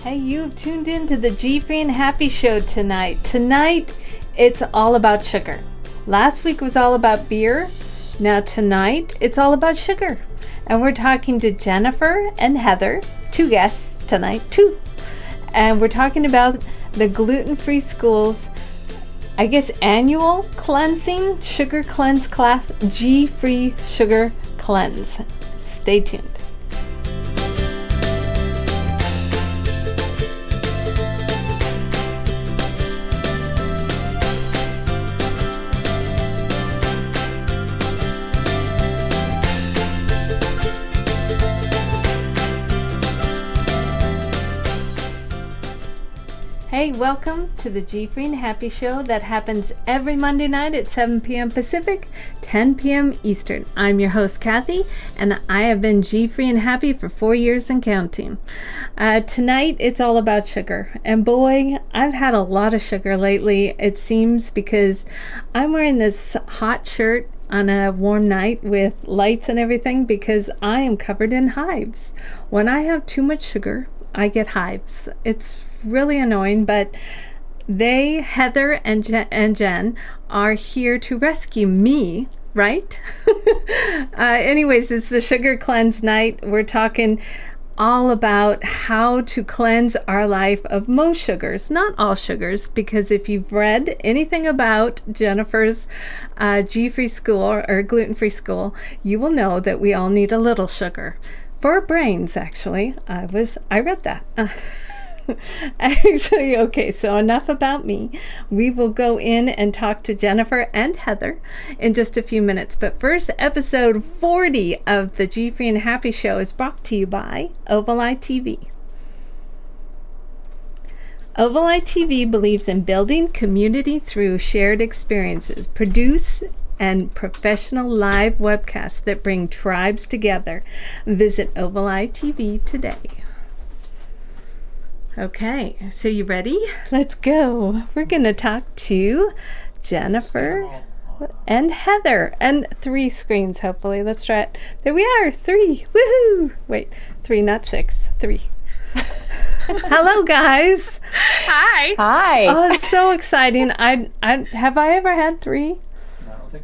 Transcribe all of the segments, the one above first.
Hey, you've tuned in to the GFree and Happy Show tonight. Tonight, it's all about sugar. Last week was all about beer. Now tonight, it's all about sugar. And we're talking to Jennifer and Heather, two guests tonight, two. And we're talking about the Gluten-free School's, I guess, annual cleansing sugar cleanse class, GFree Sugar Cleanse. Stay tuned. Hey, welcome to the GFree and Happy Show that happens every Monday night at 7 p.m. Pacific, 10 p.m. Eastern. I'm your host, Kathy, and I have been GFree and Happy for 4 years and counting. Tonight, it's all about sugar. And boy, I've had a lot of sugar lately, it seems, because I'm wearing this hot shirt on a warm night with lights and everything because I am covered in hives. When I have too much sugar, I get hives. It's really annoying, but Heather and Jen are here to rescue me, right? Anyways, it's the sugar cleanse night. We're talking all about how to cleanse our life of most sugars, not all sugars, because if you've read anything about Jennifer's G-free school or gluten-free school, you will know that we all need a little sugar. For our brains, actually. I read that. Actually, okay, so enough about me. We will go in and talk to Jennifer and Heather in just a few minutes. But first, episode 40 of the GFree and Happy Show is brought to you by Oval Eye TV. Oval Eye TV believes in building community through shared experiences. Produce and professional live webcasts that bring tribes together. Visit Oval Eye TV today. Okay, so you ready? Let's go. We're going to talk to Jennifer and Heather. And 3 screens, hopefully. Let's try it. There we are. 3. Woohoo! Wait, 3, not 6. 3. Hello, guys. Hi. Hi. Oh, it's so exciting. Have I ever had 3?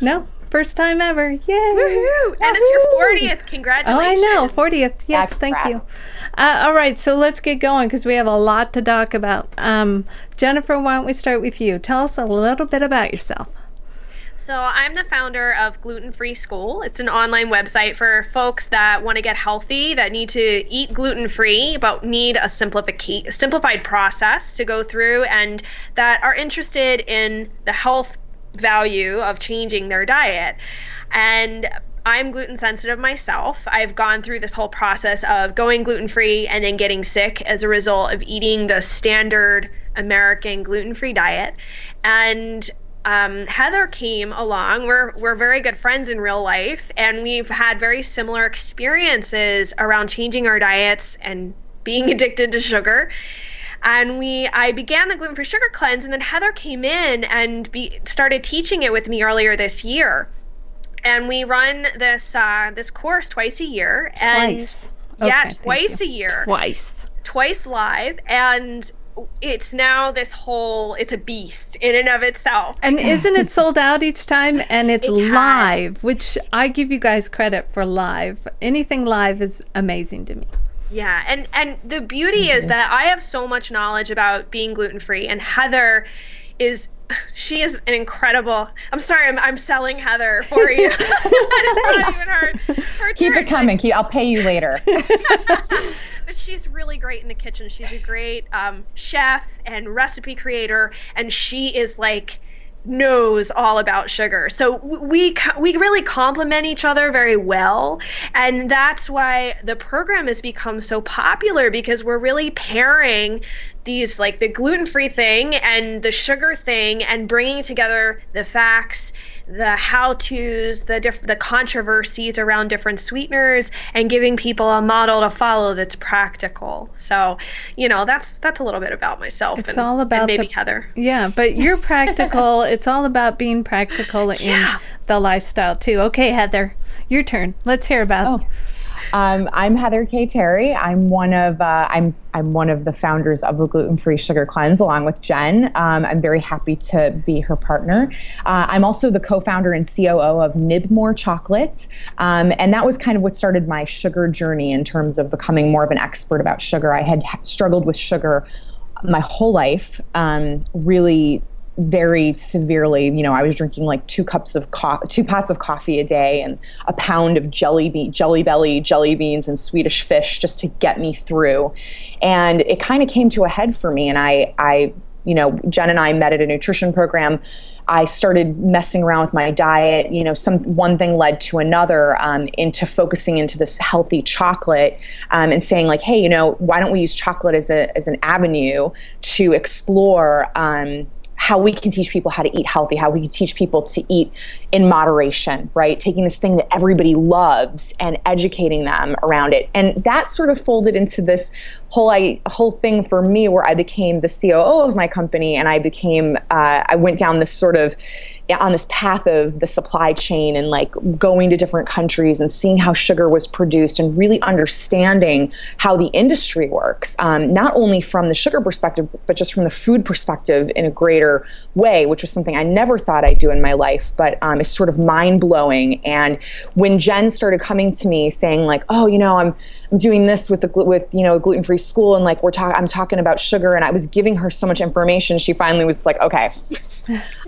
No, first time ever. Yay! Woohoo! And it's your 40th. Congratulations. Oh, I know, 40th. Yes, thank you. All right, so let's get going because we have a lot to talk about. Jennifer, why don't we start with you? Tell us a little bit about yourself. So I'm the founder of Gluten-free School. It's an online website for folks that want to get healthy, that need to eat gluten-free, but need a simplified process to go through, and that are interested in the health value of changing their diet. And I'm gluten sensitive myself. I've gone through this whole process of going gluten-free and then getting sick as a result of eating the standard American gluten-free diet. And Heather came along. We're very good friends in real life, and we've had very similar experiences around changing our diets and being addicted to sugar. And I began the gluten-free sugar cleanse, and then Heather came in and started teaching it with me earlier this year. And we run this course twice a year. Twice. Yeah, Okay, twice a year. Twice live. And it's now it's a beast in and of itself. And isn't it sold out each time? And it's live, which I give you guys credit for live. Anything live is amazing to me. Yeah, and the beauty is that I have so much knowledge about being gluten-free, and Heather she is an incredible. I'm sorry, I'm selling Heather for you. It's not even her Keep it coming. I'll pay you later. But she's really great in the kitchen. She's a great chef and recipe creator, and she is knows all about sugar. So we really complement each other very well, and that's why the program has become so popular, because we're really pairing these, the gluten-free thing and the sugar thing, and bringing together the facts, the how-tos, the controversies around different sweeteners, and giving people a model to follow that's practical. So, that's a little bit about myself. It's all about maybe Heather. Yeah, but you're practical. It's all about being practical in the lifestyle too. Okay, Heather, your turn. Let's hear about I'm Heather K. Terry. I'm one of the founders of the Gluten-free Sugar Cleanse, along with Jen. I'm very happy to be her partner. I'm also the co-founder and COO of Nibmore Chocolate, and that was kind of what started my sugar journey in terms of becoming more of an expert about sugar. I had struggled with sugar my whole life, really very severely. I was drinking like 2 pots of coffee a day and a pound of jelly belly jelly beans and Swedish fish just to get me through. And it kind of came to a head for me. And I Jen and I met at a nutrition program. I started messing around with my diet. One thing led to another, into focusing into this healthy chocolate, and saying like, hey, why don't we use chocolate as an avenue to explore how we can teach people how to eat healthy, how we can teach people to eat in moderation, right? Taking this thing that everybody loves and educating them around it. And that sort of folded into this whole thing for me, where I became the COO of my company, and I went down this sort of on this path of the supply chain and like going to different countries and seeing how sugar was produced and really understanding how the industry works, not only from the sugar perspective, but just from the food perspective in a greater way, which was something I never thought I'd do in my life, but it's sort of mind-blowing. And when Jen started coming to me saying like, oh, I'm doing this with a gluten-free school, and like I'm talking about sugar, and I was giving her so much information, she finally was like, okay,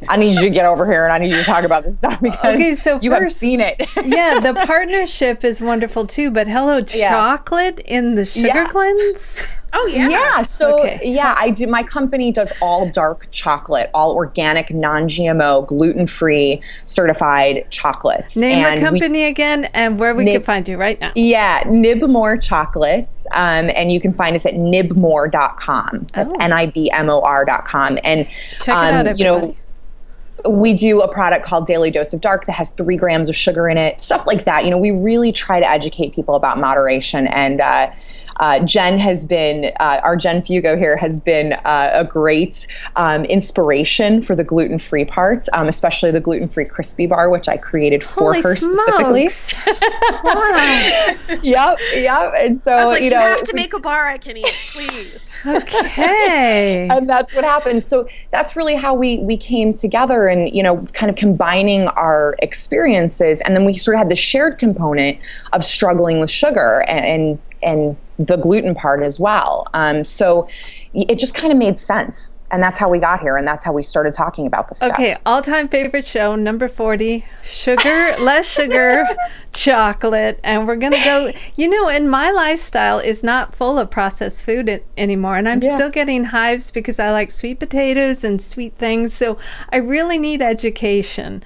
I need you to get over here and I need you to talk about this stuff because you have seen it. Yeah, the partnership is wonderful too, but hello, chocolate in the sugar cleanse? Oh yeah. Yeah. So I do. My company does all dark chocolate, all organic, non-GMO, gluten-free, certified chocolates. Name the company again, and where we can find you right now. Yeah, Nibmore Chocolates, and you can find us at nibmore.com. That's NIBMOR.com. And check it out, everybody. We do a product called Daily Dose of Dark that has 3 grams of sugar in it, stuff like that. We really try to educate people about moderation. And Jen has been, our Jen Fugo here has been a great inspiration for the gluten-free part, especially the gluten-free crispy bar, which I created for her specifically. Wow. Yep. And so, I was like, you have to make a bar I can eat, please. Okay. And that's what happened. So that's really how we came together, and, kind of combining our experiences. And then we sort of had the shared component of struggling with sugar and the gluten part as well. So it just kind of made sense. And that's how we got here. And that's how we started talking about this stuff. Okay, all-time favorite show, number 40, sugar, less sugar, chocolate. And we're going to go, and my lifestyle is not full of processed food anymore. And I'm still getting hives because I like sweet potatoes and sweet things. So I really need education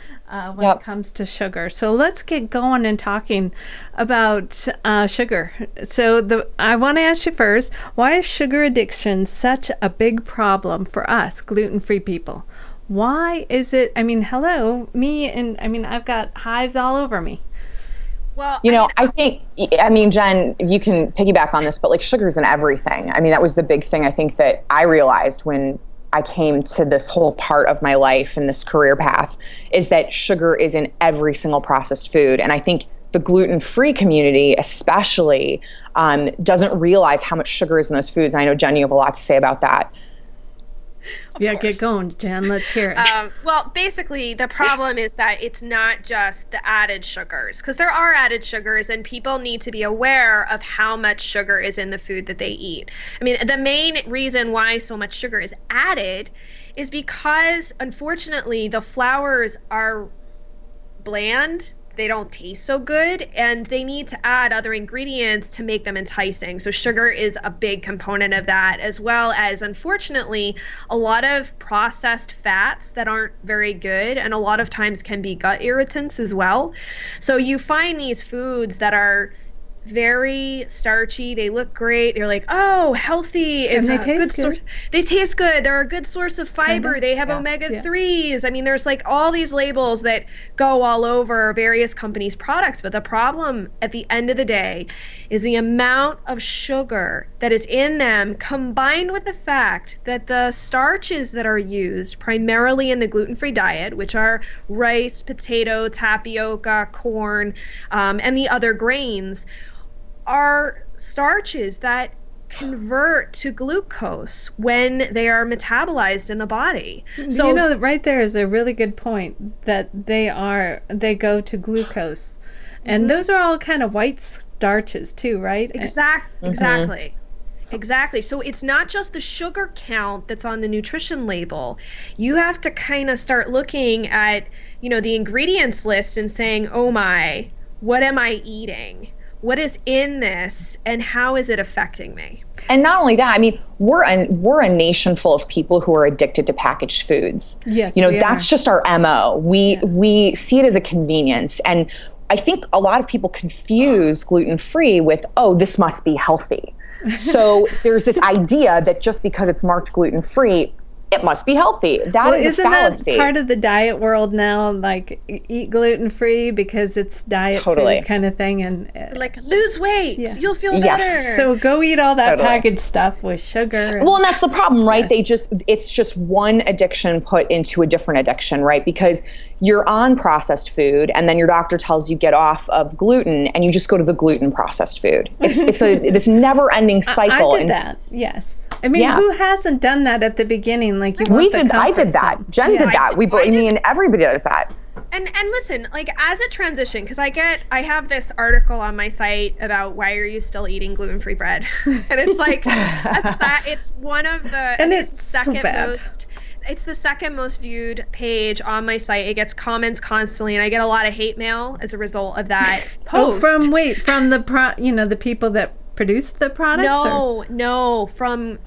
when it comes to sugar. So let's get going and talking about sugar. So I want to ask you first, why is sugar addiction such a big problem for us gluten-free people? Why is it? Hello, me, and I've got hives all over me. Well, I think, Jen, you can piggyback on this, but like sugar's in everything. That was the big thing I think that I realized when I came to this whole part of my life and this career path, is that sugar is in every single processed food. And I think the gluten-free community especially doesn't realize how much sugar is in those foods. I know, Jen, you have a lot to say about that. Of course. Get going, Jen. Let's hear it. Well, basically, the problem is that it's not just the added sugars, because there are added sugars, and people need to be aware of how much sugar is in the food that they eat. The main reason why so much sugar is added is because, unfortunately, the flours are bland. They don't taste so good, and they need to add other ingredients to make them enticing. So sugar is a big component of that, as well as, unfortunately, a lot of processed fats that aren't very good, and a lot of times can be gut irritants as well. So you find these foods that are very starchy, they look great, you're like, oh, healthy, it's a good source. They taste good, they're a good source of fiber, they have omega-3s. There's like all these labels that go all over various companies' products, but the problem at the end of the day is the amount of sugar that is in them, combined with the fact that the starches that are used primarily in the gluten-free diet, which are rice, potato, tapioca, corn, and the other grains, are starches that convert to glucose when they are metabolized in the body. So you know, that right there is a really good point, that they go to glucose. And those are all kind of white starches too, right? Exactly. Exactly. So it's not just the sugar count that's on the nutrition label. You have to kind of start looking at, the ingredients list and saying, oh my, what am I eating? What is in this, and how is it affecting me? And not only that, I mean, we're a nation full of people who are addicted to packaged foods. Yes, that's just our MO. We see it as a convenience. And I think a lot of people confuse gluten-free with, oh, this must be healthy. So there's this idea that just because it's marked gluten-free, it must be healthy. That is a fallacy. Isn't that part of the diet world now? Like, eat gluten-free because it's diet food kind of thing, and like, lose weight, you'll feel better. So go eat all that packaged stuff with sugar. Well, and that's the problem, right? It's just one addiction put into a different addiction, right? Because you're on processed food, and then your doctor tells you get off of gluten, and you just go to the gluten processed food. It's this never-ending cycle. I did that. Yes. I mean, who hasn't done that at the beginning? Like, I did that. Jen did that. Everybody does that. And listen, like, as a transition, because I have this article on my site about why are you still eating gluten-free bread, and it's like it's one of the It's the second most viewed page on my site. It gets comments constantly, and I get a lot of hate mail as a result of that post. From the people that produce the products? No, from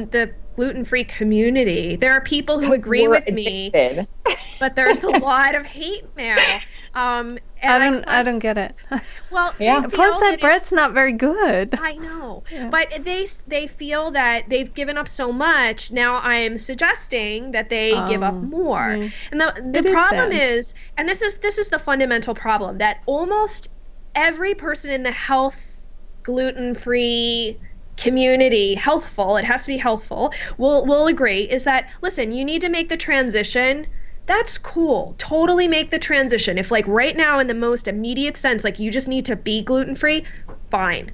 the gluten-free community. There are people who agree with me, but there's a lot of hate mail. And I don't get it. Well, plus that bread's not very good. I know, but they feel that they've given up so much. Now I am suggesting that they give up more. And the problem is, and this is the fundamental problem, that almost every person in the gluten-free community, healthful, it has to be healthful, will agree, is that, listen, you need to make the transition. That's cool. Totally make the transition. If, like, right now in the most immediate sense, like, you just need to be gluten-free, fine.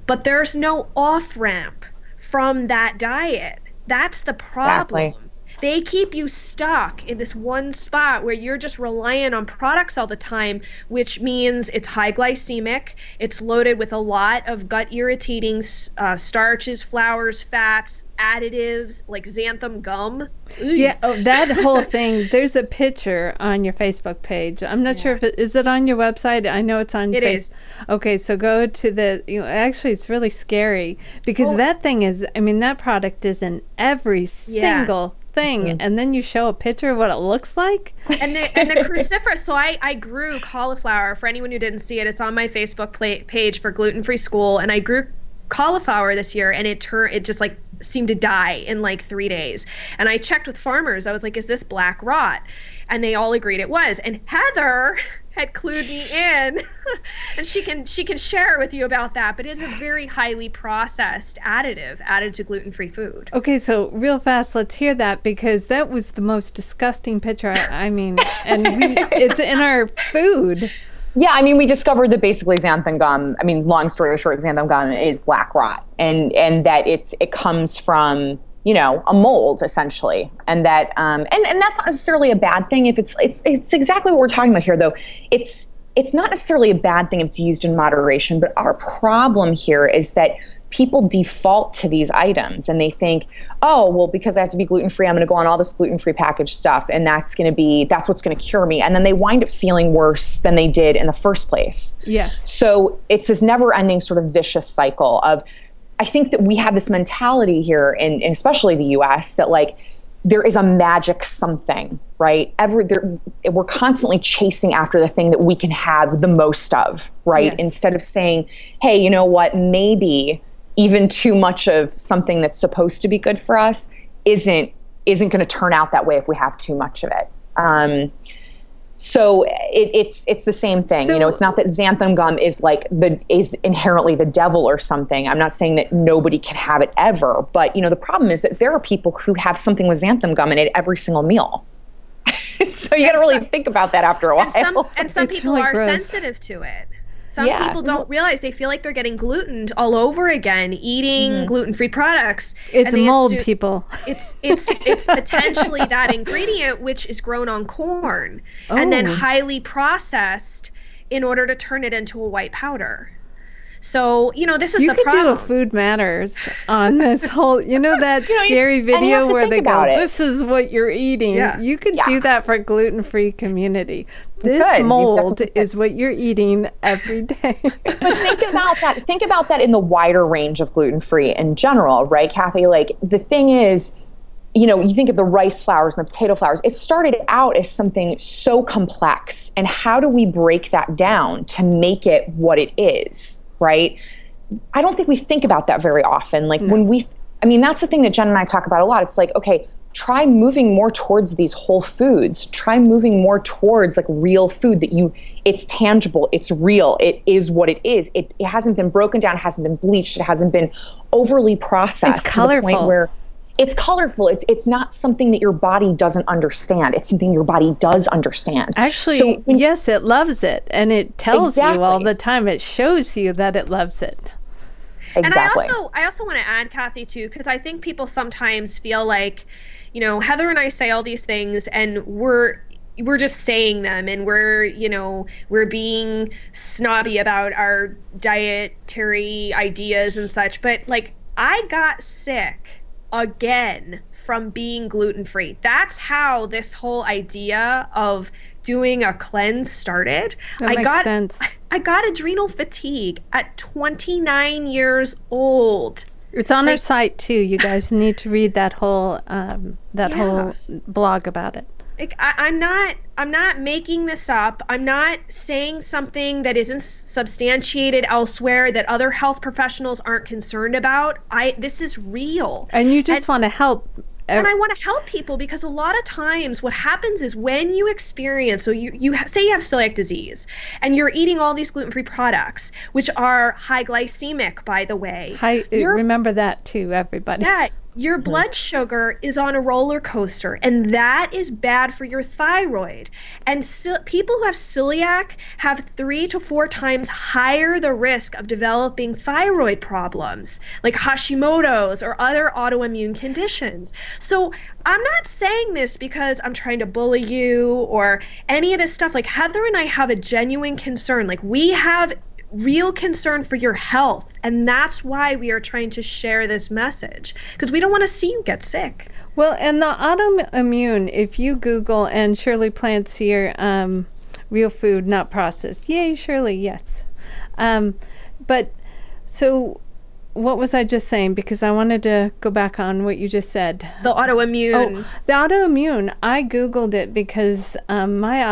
But there's no off-ramp from that diet. That's the problem. Exactly. They keep you stuck in this one spot where you're just relying on products all the time, which means it's high glycemic, it's loaded with a lot of gut irritating starches, flours, fats, additives, like xanthan gum. Yeah, that whole thing. There's a picture on your Facebook page. I'm not sure if is it on your website? I know it's on. It is. Okay, so go to the. Actually, it's really scary because that thing is. I mean, that product is in every single thing, and then you show a picture of what it looks like. And the cruciferous. So I grew cauliflower. For anyone who didn't see it, it's on my Facebook page for Gluten-Free School, and I grew cauliflower this year, and it just like seemed to die in like 3 days. And I checked with farmers. I was like, is this black rot? And they all agreed it was. And Heather had clued me in and she can share with you about that, but it is a very highly processed additive added to gluten-free food. Okay, so real fast, let's hear that, because that was the most disgusting picture. I mean, and it's in our food. Yeah, I mean, we discovered that basically xanthan gum, I mean, long story short, xanthan gum is black rot, and that it comes from, a mold essentially. And that, and that's not necessarily a bad thing if it's exactly what we're talking about here though. It's not necessarily a bad thing if it's used in moderation, but our problem here is that people default to these items and they think, oh, well, because I have to be gluten-free, I'm going to go on all this gluten-free packaged stuff, and that's what's going to cure me. And then they wind up feeling worse than they did in the first place. Yes. So it's this never-ending sort of vicious cycle of, I think that we have this mentality here, in especially the US, that like there is a magic something, right? We're constantly chasing after the thing that we can have the most of, right? Yes. Instead of saying, hey, you know what, maybe even too much of something that's supposed to be good for us isn't going to turn out that way if we have too much of it. So it's the same thing. So, it's not that xanthan gum is inherently the devil or something. I'm not saying that nobody can have it ever, but the problem is that there are people who have something with xanthan gum in it every single meal. So you got to really think about that after a while. And some people really are gross. sensitive to it. Some people don't realize they feel like they're getting glutened all over again, eating gluten-free products. It's mold, people. It's potentially that ingredient which is grown on corn and then highly processed in order to turn it into a white powder. So, this is the problem. You could do a Food Matters on this whole, that scary video where they go, this is what you're eating. Yeah. You could do that for a gluten-free community. This mold is what you're eating every day. But think about that. Think about that in the wider range of gluten-free in general, right, Kathy? Like, the thing is, you think of the rice flours and the potato flours. It started out as something so complex. And how do we break that down to make it what it is? Right? I don't think we think about that very often. Like that's the thing that Jen and I talk about a lot. It's like, okay, try moving more towards these whole foods. Try moving more towards like real food it's tangible, it's real, it is what it is. It hasn't been broken down, it hasn't been bleached, it hasn't been overly processed. It's colorful. To the point where it's colorful. It's not something that your body doesn't understand. It's something your body does understand. Actually, yes, it loves it. And it tells you all the time. It shows you that it loves it. Exactly. And I also want to add, Kathy, too, because I think people sometimes feel like, Heather and I say all these things and we're just saying them and we're being snobby about our dietary ideas and such. But like, I got sick again from being gluten-free. That's how this whole idea of doing a cleanse started. That makes sense. I got adrenal fatigue at 29 years old. It's on our site too. You guys need to read that whole whole blog about it. I'm not making this up. I'm not saying something that isn't substantiated elsewhere that other health professionals aren't concerned about. This is real. And you just want to help. And I want to help people because a lot of times what happens is when you experience, so you say you have celiac disease and you're eating all these gluten-free products, which are high glycemic, by the way. Remember that too, everybody. Yeah. Your blood sugar is on a roller coaster, and that is bad for your thyroid. And people who have celiac have 3 to 4 times higher the risk of developing thyroid problems, like Hashimoto's or other autoimmune conditions. So I'm not saying this because I'm trying to bully you or any of this stuff. Like, Heather and I have a genuine concern. Like, we have real concern for your health, and that's why we are trying to share this message, because we don't want to see you get sick. Well, and the autoimmune, if you Google, and Shirley plants here, real food, not processed. Yay, Shirley, yes. But so what was I just saying? Because I wanted to go back on what you just said. The autoimmune. Oh, the autoimmune. I Googled it because my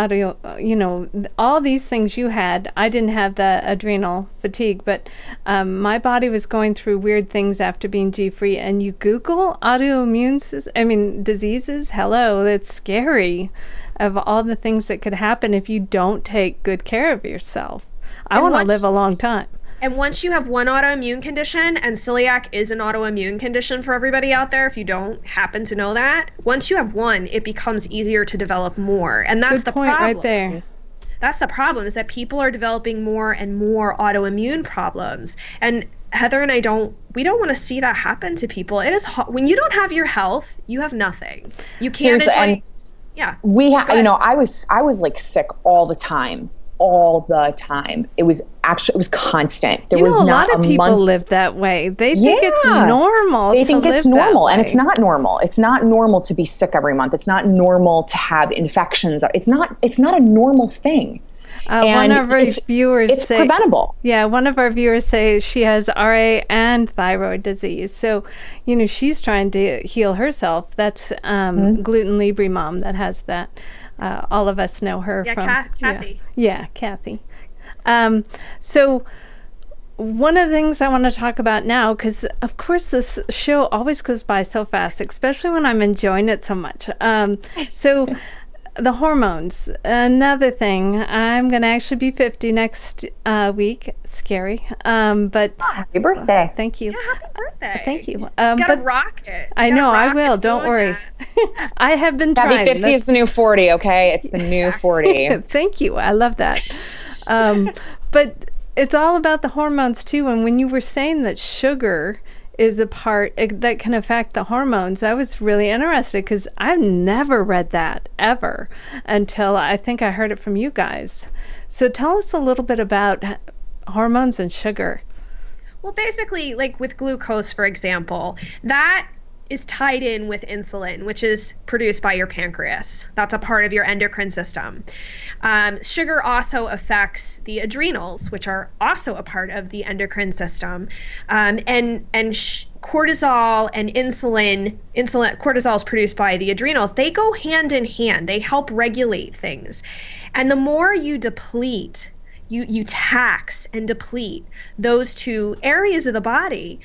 all these things you had, I didn't have the adrenal fatigue, but my body was going through weird things after being G-free. And you Google autoimmune, diseases. Hello, that's scary. Of all the things that could happen if you don't take good care of yourself. I want to live a long time. And once you have one autoimmune condition, and celiac is an autoimmune condition for everybody out there, if you don't happen to know that, once you have one, it becomes easier to develop more. And that's the problem. Right there. That's the problem, is that people are developing more and more autoimmune problems. And Heather and I we don't want to see that happen to people. It is when you don't have your health, you have nothing. You can't enjoy. Yeah. I was like sick all the time. It was constant. There was not a lot of people live that way. They think it's normal. They think it's normal, and it's not normal. It's not normal to be sick every month. It's not normal to have infections. It's not a normal thing. One of our viewers it's preventable. Yeah, one of our viewers says she has RA and thyroid disease. So, she's trying to heal herself. That's Gluten Libre Mom that has that. All of us know her from Kathy. Yeah, Kathy. So one of the things I want to talk about now, because of course this show always goes by so fast, especially when I'm enjoying it so much. So the hormones, another thing. I'm going to actually be 50 next week. Scary. But happy birthday. Thank you. Yeah, happy birthday. Thank you. Gotta rock it. I know, I will. Don't worry. I have been trying. 50 is the new 40, okay? It's the new 40. Thank you. I love that. But it's all about the hormones too. And when you were saying that sugar is a part that can affect the hormones, I was really interested because I've never read that ever until I think I heard it from you guys. So tell us a little bit about hormones and sugar. Well, basically, like with glucose, for example, that is tied in with insulin, which is produced by your pancreas. That's a part of your endocrine system. Sugar also affects the adrenals, which are also a part of the endocrine system. Cortisol and insulin, cortisol is produced by the adrenals. They go hand in hand. They help regulate things. And the more you deplete, you tax and deplete those two areas of the body,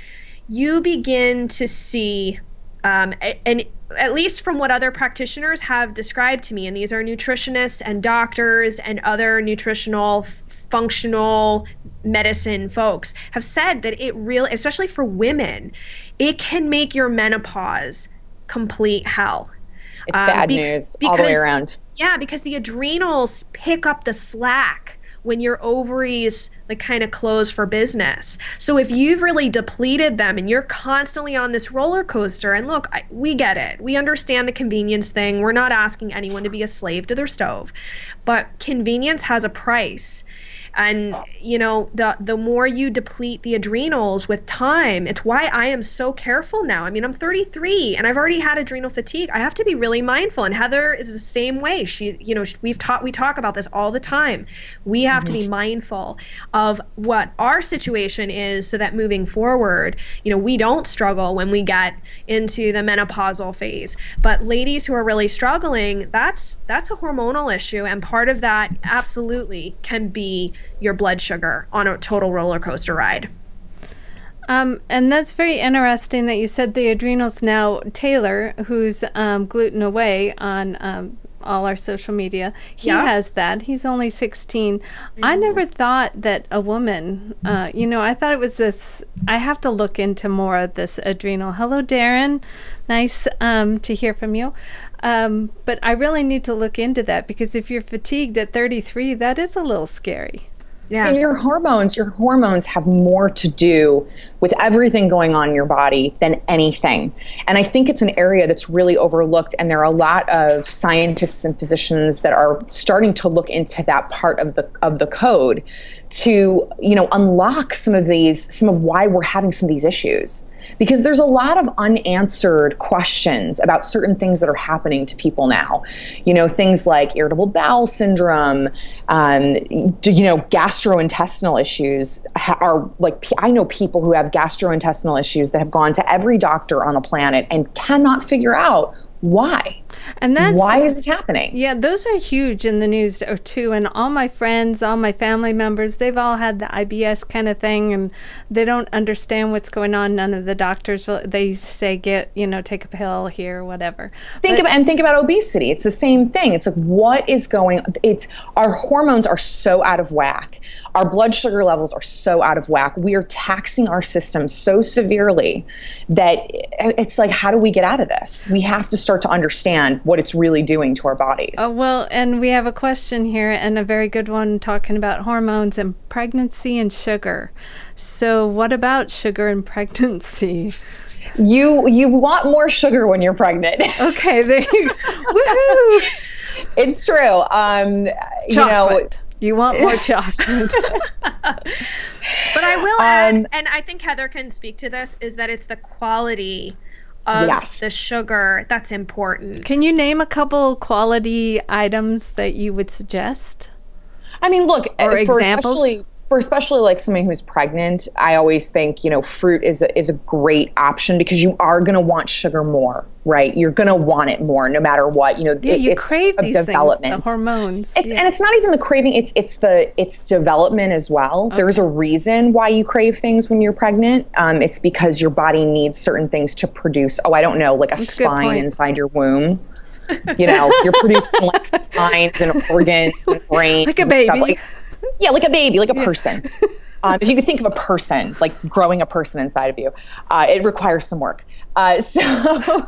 you begin to see and at least from what other practitioners have described to me, and these are nutritionists and doctors and other nutritional, functional medicine folks, have said that it really, especially for women, it can make your menopause complete hell. It's bad news all the way around. Yeah, because the adrenals pick up the slack when your ovaries like kind of close for business. So if you've really depleted them and you're constantly on this roller coaster, and look, we get it. We understand the convenience thing. We're not asking anyone to be a slave to their stove, but convenience has a price. And, you know, the more you deplete the adrenals with time, it's why I am so careful now. I mean, I'm 33 and I've already had adrenal fatigue. I have to be really mindful. And Heather is the same way. She, you know, we talk about this all the time. We have to be mindful of what our situation is so that moving forward, you know, we don't struggle when we get into the menopausal phase. But ladies who are really struggling, that's a hormonal issue. And part of that absolutely can be your blood sugar on a total roller coaster ride. And that's very interesting that you said the adrenals. Now, Taylor, who's gluten away on all our social media, he has that. He's only 16. I never thought that a woman, you know, I thought it was this, I have to look into more of this adrenal. Hello, Darren. Nice to hear from you. But I really need to look into that, because if you're fatigued at 33, that is a little scary. Yeah. And your hormones have more to do with everything going on in your body than anything. And I think it's an area that's really overlooked. And there are a lot of scientists and physicians that are starting to look into that part of the code to, you know, unlock some of why we're having some of these issues. Because there's a lot of unanswered questions about certain things that are happening to people now. You know, things like irritable bowel syndrome, you know, gastrointestinal issues are like, I know people who have gastrointestinal issues that have gone to every doctor on the planet and cannot figure out why. And that's why is this happening? Yeah, those are huge in the news too. And all my friends, all my family members, they've all had the IBS kind of thing, and they don't understand what's going on. None of the doctors, they say, take a pill here, whatever. Think about obesity. It's the same thing. It's like, what is going on? Our hormones are so out of whack. Our blood sugar levels are so out of whack. We are taxing our system so severely that it's like, how do we get out of this? We have to start to understand what it's really doing to our bodies. Oh, well, and we have a question here, and a very good one, talking about hormones and pregnancy and sugar. So what about sugar and pregnancy? You want more sugar when you're pregnant. Okay, there you go. Woohoo! It's true. Chocolate. You want more chocolate. But I will add, and I think Heather can speak to this, is that it's the quality of the sugar that's important. Can you name a couple quality items that you would suggest? I mean, look, or examples? For especially like somebody who's pregnant, I always think, you know, fruit is a great option, because you are going to want sugar more, right? You're going to want it more no matter what. You know, you crave these things, the hormones. And it's not even the craving, it's development as well. Okay. There's a reason why you crave things when you're pregnant. It's because your body needs certain things to produce, like a spine inside your womb. You know, you're producing like spines and organs and brains. Like a baby. Like a baby, like a person. If you could think of a person, like growing a person inside of you, it requires some work. So,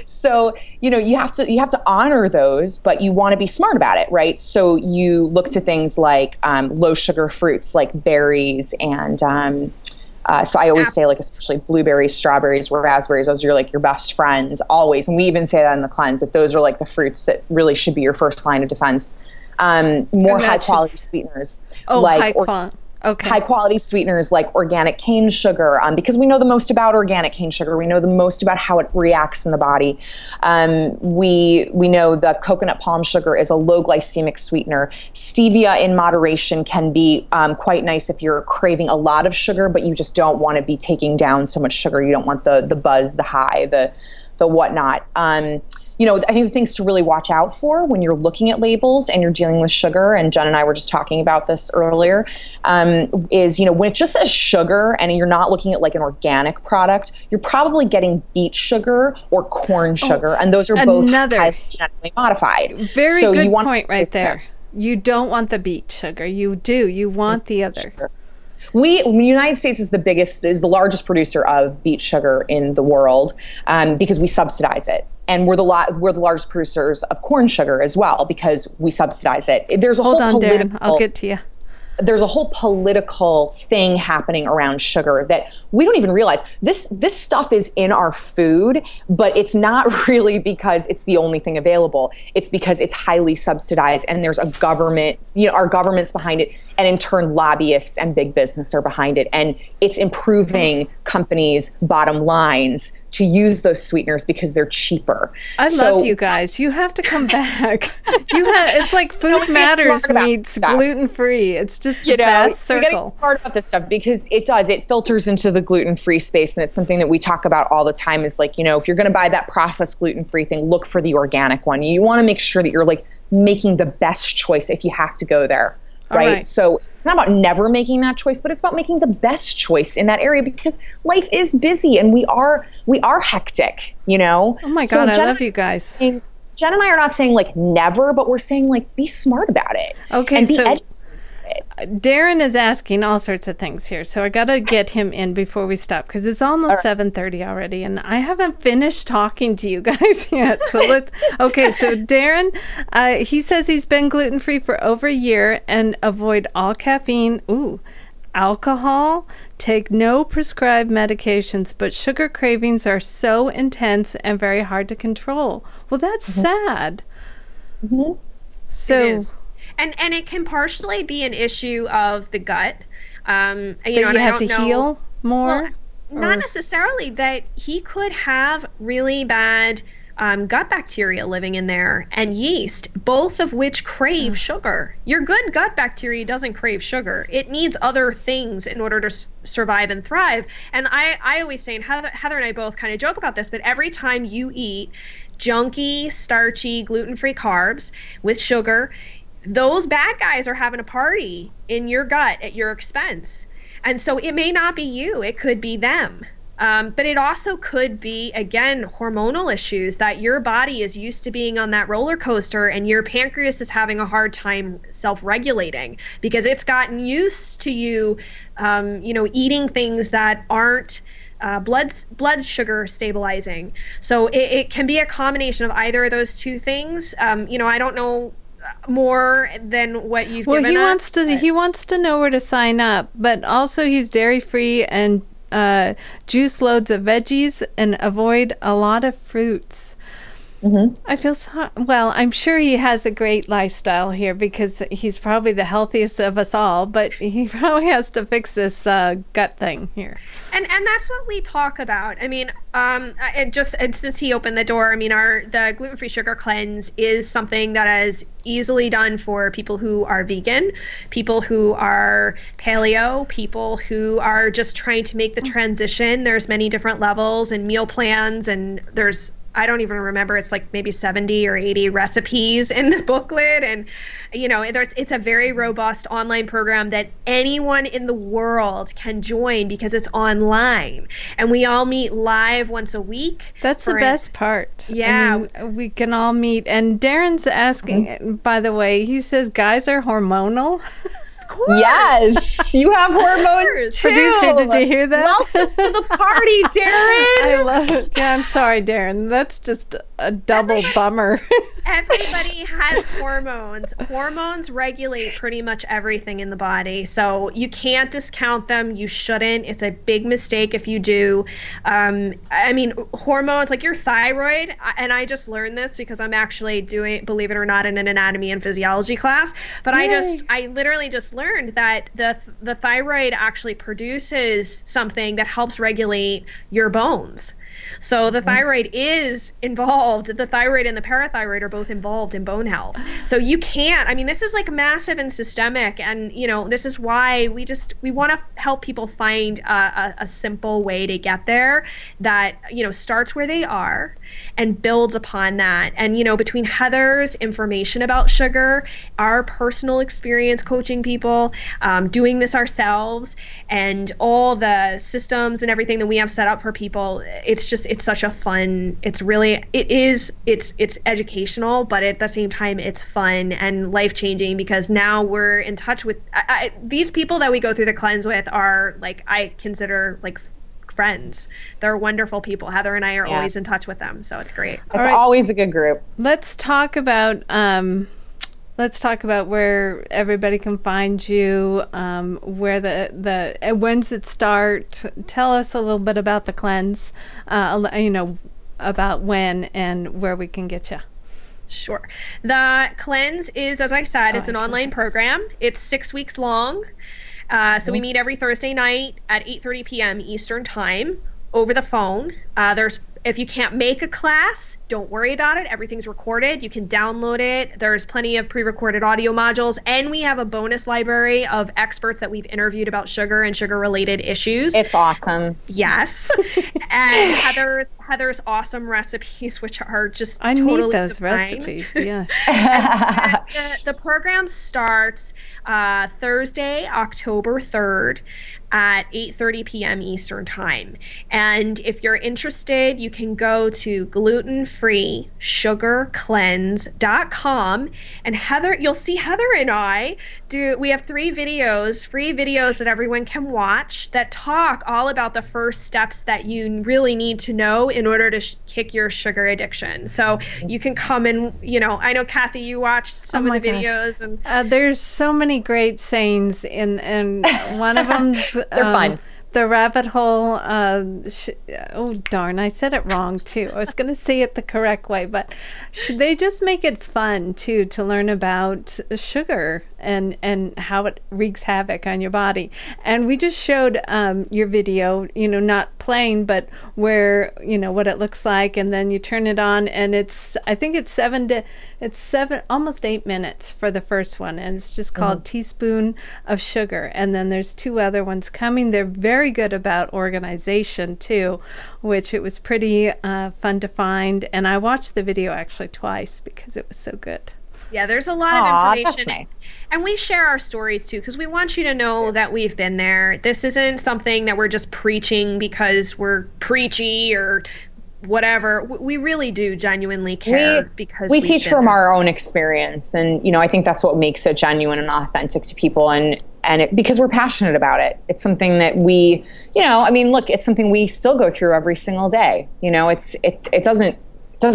so you have to honor those, but you want to be smart about it, right? So you look to things like low sugar fruits, like berries, and so I always say, like, especially blueberries, strawberries, raspberries. Those are like your best friends always, and we even say that in the cleanse, that those are like the fruits that really should be your first line of defense. More high quality sweeteners, like high quality sweeteners like organic cane sugar, because we know the most about organic cane sugar. We know the most about how it reacts in the body. We know the coconut palm sugar is a low glycemic sweetener. Stevia in moderation can be quite nice if you're craving a lot of sugar, but you just don't want to be taking down so much sugar. You don't want the buzz, the high, the whatnot. I think the things to really watch out for when you're looking at labels and you're dealing with sugar, and Jen and I were just talking about this earlier, is, when it just says sugar and you're not looking at like an organic product, you're probably getting beet sugar or corn sugar, and those are both highly genetically modified. Very good point right there. You don't want the beet sugar. You want the other. Sure. The United States is the largest producer of beet sugar in the world, because we subsidize it. And we're the largest producers of corn sugar as well, because we subsidize it. There's a Hold on, Darren. I'll get to you. There's a whole political thing happening around sugar that we don't even realize. This stuff is in our food, but it's not really because it's the only thing available. It's because it's highly subsidized, and there's a government, our government's behind it, and in turn lobbyists and big business are behind it. And it's improving companies' bottom lines to use those sweeteners because they're cheaper. I love you guys. You have to come back. It's like Food Matters meets gluten-free. It's just the best circle. We gotta get smart about this stuff, because it filters into the gluten-free space, and it's something that we talk about all the time. Is like, if you're going to buy that processed gluten-free thing, look for the organic one. You want to make sure that you're like making the best choice if you have to go there. Right? So it's not about never making that choice, but it's about making the best choice in that area, because life is busy and we are hectic, Oh my God, I love you guys. Jen and I are not saying like never, but we're saying like be smart about it. Okay, and so Darren is asking all sorts of things here, so I gotta get him in before we stop, because it's almost 7:30 already, and I haven't finished talking to you guys yet. So okay, so Darren, he says he's been gluten-free for over a year and avoid all caffeine, alcohol, take no prescribed medications, but sugar cravings are so intense and very hard to control. Well, that's sad. So. It is. And it can partially be an issue of the gut. You have to heal more? Well, not necessarily. That he could have really bad gut bacteria living in there, and yeast, both of which crave sugar. Your good gut bacteria doesn't crave sugar. It needs other things in order to survive and thrive. And I always say, and Heather and I both kind of joke about this, but every time you eat junky, starchy, gluten-free carbs with sugar, those bad guys are having a party in your gut at your expense. And so it may not be you, it could be them. But it also could be, again, hormonal issues, that your body is used to being on that roller coaster and your pancreas is having a hard time self-regulating because it's gotten used to you, eating things that aren't blood sugar stabilizing. So it can be a combination of either of those two things. I don't know more than what you've given us. He wants to know where to sign up, but also he's dairy free and juice loads of veggies and avoid a lot of fruits. I feel I'm sure he has a great lifestyle here because he's probably the healthiest of us all, but he probably has to fix this gut thing here. And that's what we talk about. I mean, since he opened the door, I mean, the gluten-free sugar cleanse is something that is easily done for people who are vegan, people who are paleo, people who are just trying to make the transition. There's many different levels and meal plans, and I don't even remember, it's like maybe 70 or 80 recipes in the booklet. And, it's a very robust online program that anyone in the world can join because it's online. And we all meet live once a week. That's the best part. Yeah. I mean, we can all meet. And Darren's asking, by the way, he says guys are hormonal. course. Yes, you have hormones too. Producer, did you hear that? Welcome to the party, Darren. I love it. Yeah, I'm sorry, Darren. That's just a double bummer. Everybody has hormones. Hormones regulate pretty much everything in the body. So you can't discount them. You shouldn't. It's a big mistake if you do. I mean, hormones, like your thyroid, and I just learned this because I'm actually doing, believe it or not, in an anatomy and physiology class. But I literally just learned that the thyroid actually produces something that helps regulate your bones. So the thyroid is involved. The thyroid and the parathyroid are both involved in bone health. So you can't, I mean, this is like massive and systemic. And, you know, this is why we want to help people find a simple way to get there that, you know, starts where they are and builds upon that. And, you know, between Heather's information about sugar, our personal experience coaching people, doing this ourselves, and all the systems and everything that we have set up for people, it's such a fun, it's educational, but at the same time it's fun and life-changing, because now we're in touch with these people that we go through the cleanse with are, like, I consider like friends. They're wonderful people. Heather and I are always in touch with them, so it's great. It's always a good group. Let's talk about where everybody can find you, where the when's it start. Tell us a little bit about the cleanse, you know, about when and where we can get you. Sure. The cleanse is, as I said, it's an online program. It's 6 weeks long. So we meet every Thursday night at 8:30 p.m. Eastern Time over the phone. If you can't make a class, don't worry about it. Everything's recorded. You can download it. There's plenty of pre-recorded audio modules, and we have a bonus library of experts that we've interviewed about sugar and sugar-related issues. It's awesome. Yes. And Heather's awesome recipes, which are just totally need those divine. recipes. Yeah. The program starts Thursday, October 3rd at 8:30 p.m. Eastern Time. And if you're interested, you can go to glutenfreesugarcleanse.com, and you'll see Heather and I we have 3 videos, free videos that everyone can watch that talk all about the first steps that you really need to know in order to kick your sugar addiction. So you can come and, you know, I know Kathy, you watched some of the videos, and there's so many great sayings and one of them's they're fun. The rabbit hole, oh darn, I said it wrong too. I was going to say it the correct way, but they just make it fun too, to learn about sugar and how it wreaks havoc on your body. And we just showed your video, you know, not playing, but where, you know, what it looks like, and then you turn it on, and I think it's almost 8 minutes for the first one, and it's just called Teaspoon of Sugar. And then there's 2 other ones coming. They're very good about organization too, which it was pretty fun to find. And I watched the video actually twice because it was so good. Yeah, there's a lot of information. Nice. And we share our stories too, because we want you to know that we've been there. This isn't something that we're just preaching because we're preachy or whatever. We really do genuinely care, because we teach from our own experience. And, you know, I think that's what makes it genuine and authentic to people. And because we're passionate about it. It's something that we, you know, I mean, look, it's something we still go through every single day. You know, it doesn't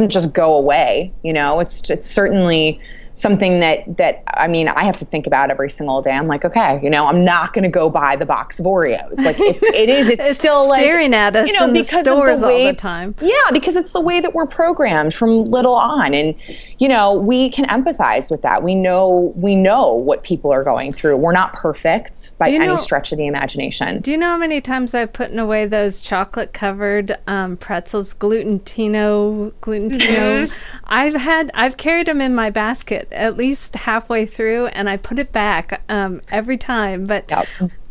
just go away. You know, it's certainly something that I mean, I have to think about every single day. I'm like, okay, you know, I'm not going to go buy the box of Oreos. Like it's still staring at us, you know, in because the stores all the time. Yeah, because it's the way that we're programmed from little on, and you know, we can empathize with that. We know what people are going through. We're not perfect by any stretch of the imagination. Do you know how many times I've put away those chocolate covered pretzels, glutentino? I've carried them in my basket at least halfway through, and I put it back every time. But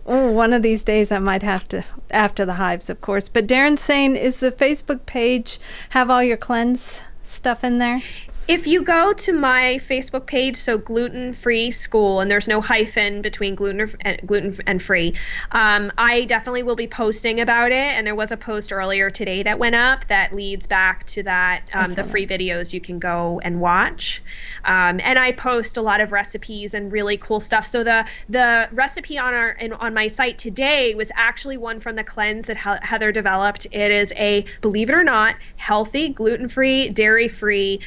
one of these days I might have to, after the hives, of course. But Darren's saying, is the Facebook page have all your cleanse stuff in there? If you go to my Facebook page, so Gluten-free School, and there's no hyphen between gluten and free, I definitely will be posting about it. And there was a post earlier today that went up that leads back to that, the free videos you can go and watch. And I post a lot of recipes and really cool stuff. So the recipe on my site today was actually one from the cleanse that Heather developed. It is a, believe it or not, healthy, gluten-free, dairy-free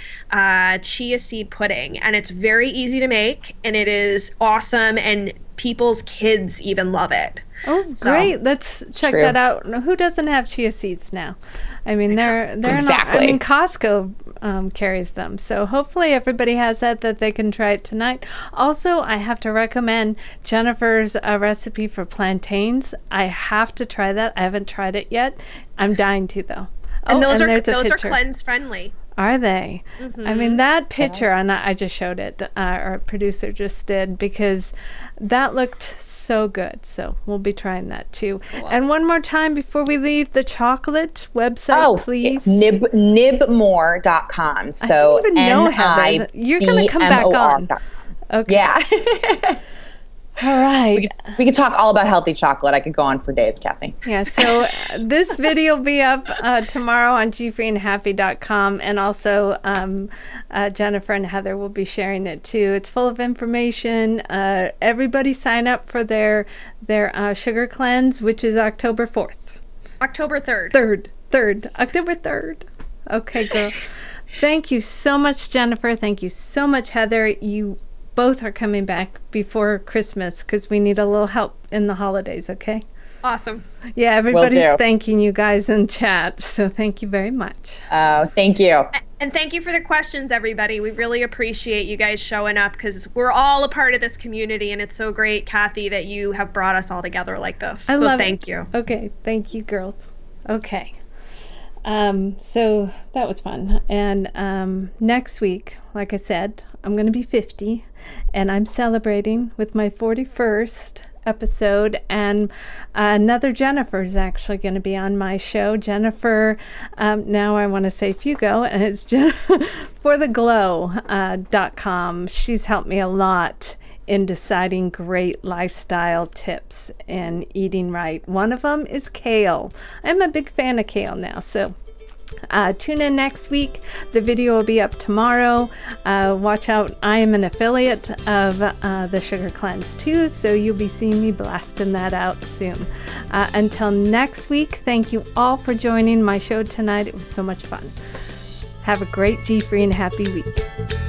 chia seed pudding, and it's very easy to make, and it is awesome, and people's kids even love it. Oh, great. Let's check that out. Who doesn't have chia seeds now? I mean, they're not, I mean, Costco carries them. So hopefully everybody has that they can try it tonight. Also, I have to recommend Jennifer's recipe for plantains. I have to try that. I haven't tried it yet. I'm dying to, though. And those are cleanse friendly. Are they? Mm-hmm. I mean, that picture, and I just showed it, our producer just did, because that looked so good. So we'll be trying that too. Cool. And one more time before we leave, the chocolate website, please. Nibmore.com. So I don't even know, Heather. You're going to come back on. Okay. Yeah. All right. We could talk all about healthy chocolate. I could go on for days, Kathy. Yeah, so this video will be up tomorrow on GFreeandHappy.com, and also Jennifer and Heather will be sharing it too. It's full of information. Everybody sign up for their sugar cleanse, which is October 4th. October 3rd. 3rd. October 3rd. Okay, girl. Thank you so much, Jennifer. Thank you so much, Heather. You both are coming back before Christmas because we need a little help in the holidays, okay? Awesome. Yeah, everybody's thanking you guys in chat, so thank you very much. Thank you. And thank you for the questions, everybody. We really appreciate you guys showing up because we're all a part of this community, and it's so great, Kathy, that you have brought us all together like this. I love thank you. Okay, thank you, girls. Okay. So that was fun. And next week, like I said, I'm going to be 50, and I'm celebrating with my 41st episode, and another Jennifer is actually going to be on my show. Jennifer, now I want to say Fugo, and it's fortheglow.com. She's helped me a lot in deciding great lifestyle tips and eating right. One of them is kale. I'm a big fan of kale now, so tune in next week. The video will be up tomorrow. Watch out, I am an affiliate of the Sugar Cleanse too, so you'll be seeing me blasting that out soon. Until next week, thank you all for joining my show tonight. It was so much fun. Have a great G-Free and happy week.